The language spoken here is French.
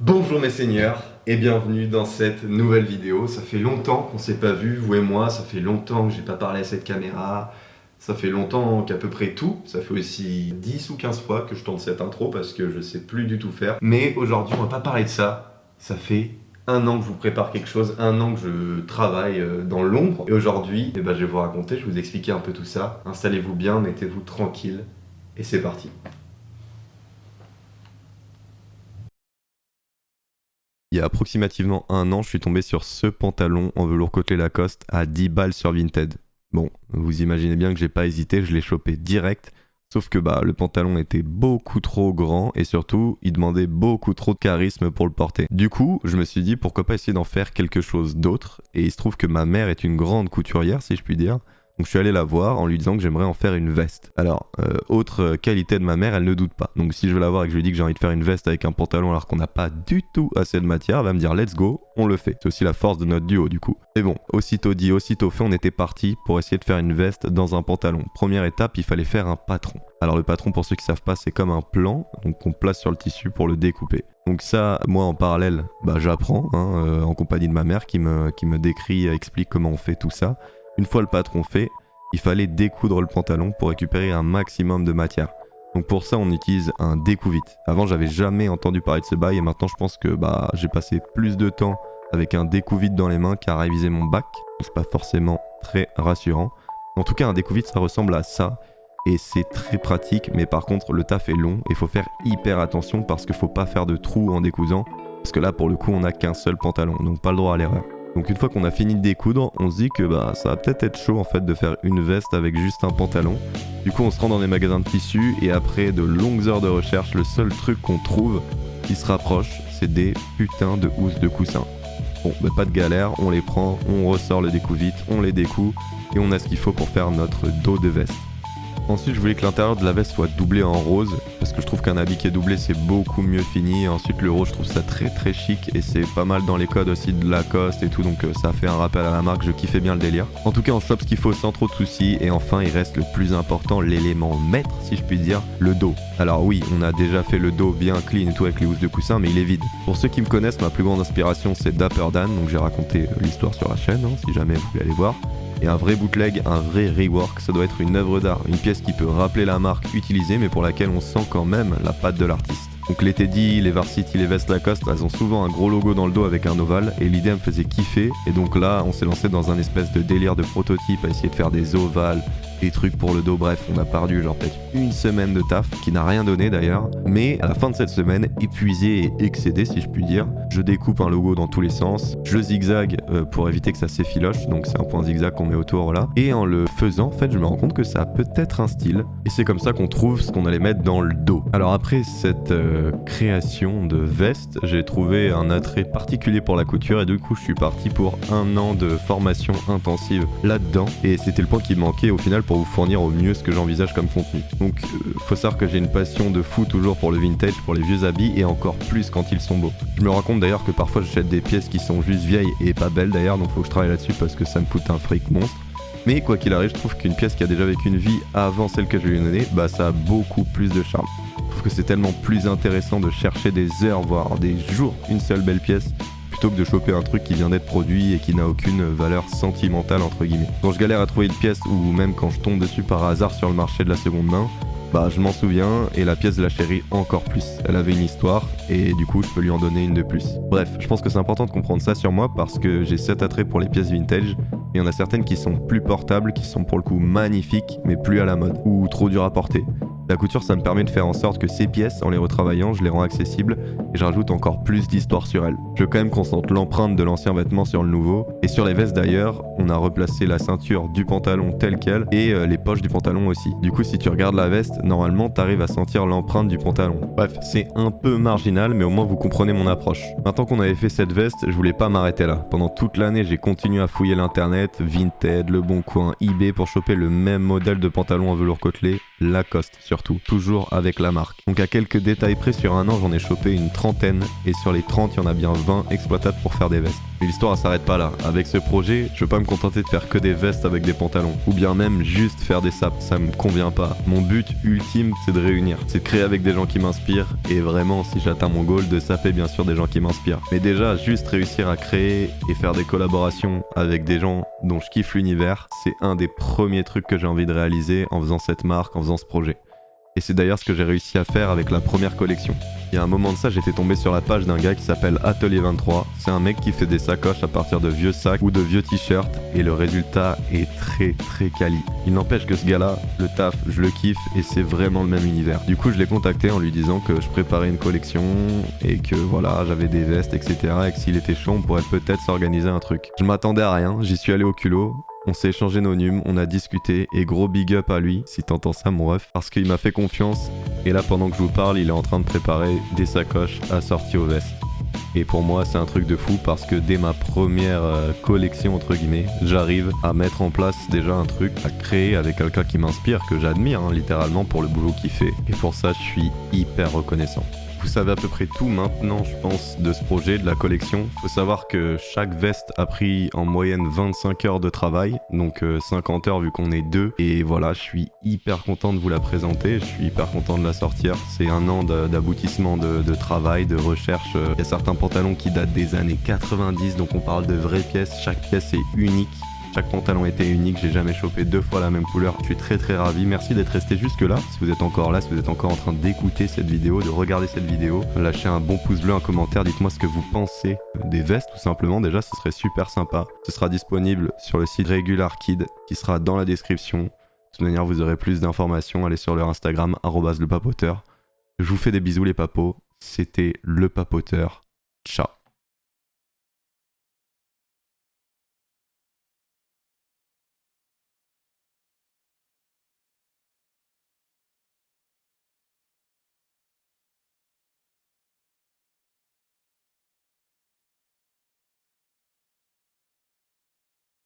Bonjour mes seigneurs et bienvenue dans cette nouvelle vidéo. Ça fait longtemps qu'on s'est pas vu, vous et moi, ça fait longtemps que j'ai pas parlé à cette caméra. Ça fait longtemps qu'à peu près tout, ça fait aussi 10 ou 15 fois que je tourne cette intro parce que je sais plus du tout faire. Mais aujourd'hui on va pas parler de ça, ça fait un an que je vous prépare quelque chose, un an que je travaille dans l'ombre. Et aujourd'hui, je vais vous raconter, je vais vous expliquer un peu tout ça. Installez-vous bien, mettez-vous tranquille et c'est parti. Il y a approximativement un an, je suis tombé sur ce pantalon en velours côtelé Lacoste à 10 balles sur Vinted. Bon, vous imaginez bien que j'ai pas hésité, je l'ai chopé direct. Sauf que le pantalon était beaucoup trop grand et surtout, il demandait beaucoup trop de charisme pour le porter. Du coup, je me suis dit pourquoi pas essayer d'en faire quelque chose d'autre. Et il se trouve que ma mère est une grande couturière, si je puis dire. Donc je suis allé la voir en lui disant que j'aimerais en faire une veste. Alors, autre qualité de ma mère, elle ne doute pas. Donc si je vais la voir et que je lui dis que j'ai envie de faire une veste avec un pantalon alors qu'on n'a pas du tout assez de matière, elle va me dire let's go, on le fait. C'est aussi la force de notre duo du coup. Mais bon, aussitôt dit, aussitôt fait, on était parti pour essayer de faire une veste dans un pantalon. Première étape, il fallait faire un patron. Alors le patron, pour ceux qui savent pas, c'est comme un plan, donc on place sur le tissu pour le découper. Donc ça, moi en parallèle, j'apprends en compagnie de ma mère qui me décrit, explique comment on fait tout ça. Une fois le patron fait, il fallait découdre le pantalon pour récupérer un maximum de matière. Donc pour ça, on utilise un découvite. Avant, j'avais jamais entendu parler de ce bail et maintenant, je pense que j'ai passé plus de temps avec un découvite dans les mains qu'à réviser mon bac. C'est pas forcément très rassurant. En tout cas, un découvite, ça ressemble à ça et c'est très pratique. Mais par contre, le taf est long et il faut faire hyper attention parce qu'il faut pas faire de trous en décousant. Parce que là, pour le coup, on n'a qu'un seul pantalon, donc pas le droit à l'erreur. Donc une fois qu'on a fini de découdre, on se dit que ça va peut-être être chaud en fait de faire une veste avec juste un pantalon. Du coup on se rend dans des magasins de tissus et après de longues heures de recherche, le seul truc qu'on trouve qui se rapproche, c'est des putains de housses de coussins. Bon, pas de galère, on les prend, on ressort le découvite, on les découd et on a ce qu'il faut pour faire notre dos de veste. Ensuite, je voulais que l'intérieur de la veste soit doublé en rose parce que je trouve qu'un habit qui est doublé c'est beaucoup mieux fini. Et ensuite, le rose, je trouve ça très très chic et c'est pas mal dans les codes aussi de Lacoste et tout, donc ça fait un rappel à la marque. Je kiffais bien le délire. En tout cas, on chope ce qu'il faut sans trop de soucis. Et enfin, il reste le plus important, l'élément maître, si je puis dire, le dos. Alors oui, on a déjà fait le dos bien clean et tout avec les housses de coussin, mais il est vide. Pour ceux qui me connaissent, ma plus grande inspiration c'est Dapper Dan, donc j'ai raconté l'histoire sur la chaîne, si jamais vous voulez aller voir. Et un vrai bootleg, un vrai rework, ça doit être une œuvre d'art, une pièce qui peut rappeler la marque utilisée mais pour laquelle on sent quand même la patte de l'artiste. Donc les Teddy, les Varsity, les vestes Lacoste, elles ont souvent un gros logo dans le dos avec un ovale et l'idée me faisait kiffer et donc là on s'est lancé dans un espèce de délire de prototype à essayer de faire des ovales, des trucs pour le dos, bref on a perdu genre peut-être une semaine de taf qui n'a rien donné d'ailleurs, mais à la fin de cette semaine, épuisé et excédé si je puis dire, je découpe un logo dans tous les sens, je zigzag pour éviter que ça s'effiloche, donc c'est un point zigzag qu'on met autour voilà, et en le faisant en fait je me rends compte que ça a peut-être un style et c'est comme ça qu'on trouve ce qu'on allait mettre dans le dos. Alors après cette création de veste, j'ai trouvé un attrait particulier pour la couture et du coup je suis parti pour un an de formation intensive là-dedans et c'était le point qui me manquait au final pour vous fournir au mieux ce que j'envisage comme contenu. Donc faut savoir que j'ai une passion de fou toujours pour le vintage, pour les vieux habits et encore plus quand ils sont beaux. Je me rends compte d'ailleurs que parfois j'achète des pièces qui sont juste vieilles et pas belles d'ailleurs, donc faut que je travaille là-dessus parce que ça me coûte un fric monstre. Mais quoi qu'il arrive, je trouve qu'une pièce qui a déjà vécu une vie avant celle que je lui ai donnée, ça a beaucoup plus de charme. Je trouve que c'est tellement plus intéressant de chercher des heures, voire des jours, une seule belle pièce, plutôt que de choper un truc qui vient d'être produit et qui n'a aucune valeur sentimentale entre guillemets. Quand je galère à trouver une pièce ou même quand je tombe dessus par hasard sur le marché de la seconde main, je m'en souviens et la pièce de la chérie encore plus. Elle avait une histoire et du coup je peux lui en donner une de plus. Bref, je pense que c'est important de comprendre ça sur moi parce que j'ai cet attrait pour les pièces vintage. Il y en a certaines qui sont plus portables, qui sont pour le coup magnifiques mais plus à la mode ou trop dures à porter. La couture ça me permet de faire en sorte que ces pièces, en les retravaillant, je les rends accessibles et je rajoute encore plus d'histoire sur elles. Je veux quand même qu'on sente l'empreinte de l'ancien vêtement sur le nouveau. Et sur les vestes d'ailleurs, on a replacé la ceinture du pantalon telle quelle et les poches du pantalon aussi. Du coup si tu regardes la veste, normalement t'arrives à sentir l'empreinte du pantalon. Bref, c'est un peu marginal mais au moins vous comprenez mon approche. Maintenant qu'on avait fait cette veste, je voulais pas m'arrêter là. Pendant toute l'année j'ai continué à fouiller l'internet, Vinted, Le Bon Coin, eBay pour choper le même modèle de pantalon en velours côtelé, Lacoste sur surtout, toujours avec la marque. Donc à quelques détails près, sur un an j'en ai chopé une trentaine, et sur les 30 il y en a bien 20 exploitables pour faire des vestes. Mais l'histoire elle s'arrête pas là. Avec ce projet, je veux pas me contenter de faire que des vestes avec des pantalons, ou bien même juste faire des sapes, ça me convient pas. Mon but ultime c'est de réunir, c'est de créer avec des gens qui m'inspirent, et vraiment si j'atteins mon goal, de saper bien sûr des gens qui m'inspirent. Mais déjà juste réussir à créer et faire des collaborations avec des gens dont je kiffe l'univers, c'est un des premiers trucs que j'ai envie de réaliser en faisant cette marque, en faisant ce projet. Et c'est d'ailleurs ce que j'ai réussi à faire avec la première collection. Il y a un moment de ça, j'étais tombé sur la page d'un gars qui s'appelle Atelier 23. C'est un mec qui fait des sacoches à partir de vieux sacs ou de vieux t-shirts, et le résultat est très quali. Il n'empêche que ce gars-là, le taf, je le kiffe et c'est vraiment le même univers. Du coup, je l'ai contacté en lui disant que je préparais une collection et que voilà, j'avais des vestes, etc. et que s'il était chaud, on pourrait peut-être s'organiser un truc. Je m'attendais à rien, j'y suis allé au culot. On s'est échangé nos nums, on a discuté, et gros big up à lui, si t'entends ça mon ref, parce qu'il m'a fait confiance, et là pendant que je vous parle, il est en train de préparer des sacoches assorties aux vestes. Et pour moi c'est un truc de fou parce que dès ma première collection entre guillemets, j'arrive à mettre en place déjà un truc, à créer avec quelqu'un qui m'inspire, que j'admire littéralement pour le boulot qu'il fait, et pour ça je suis hyper reconnaissant. Vous savez à peu près tout maintenant, je pense, de ce projet, de la collection. Faut savoir que chaque veste a pris en moyenne 25 heures de travail, donc 50 heures vu qu'on est deux. Et voilà, je suis hyper content de vous la présenter, je suis hyper content de la sortir. C'est un an d'aboutissement de travail, de recherche. Il y a certains pantalons qui datent des années 90, donc on parle de vraies pièces. Chaque pièce est unique. Chaque pantalon était unique, j'ai jamais chopé 2 fois la même couleur. Je suis très ravi, merci d'être resté jusque là. Si vous êtes encore là, si vous êtes encore en train d'écouter cette vidéo, de regarder cette vidéo, lâchez un bon pouce bleu, un commentaire, dites-moi ce que vous pensez des vestes tout simplement, déjà ce serait super sympa. Ce sera disponible sur le site Regular Kid qui sera dans la description. De toute manière vous aurez plus d'informations, allez sur leur Instagram @lepapoteur. Je vous fais des bisous les papos, c'était le papoteur, ciao.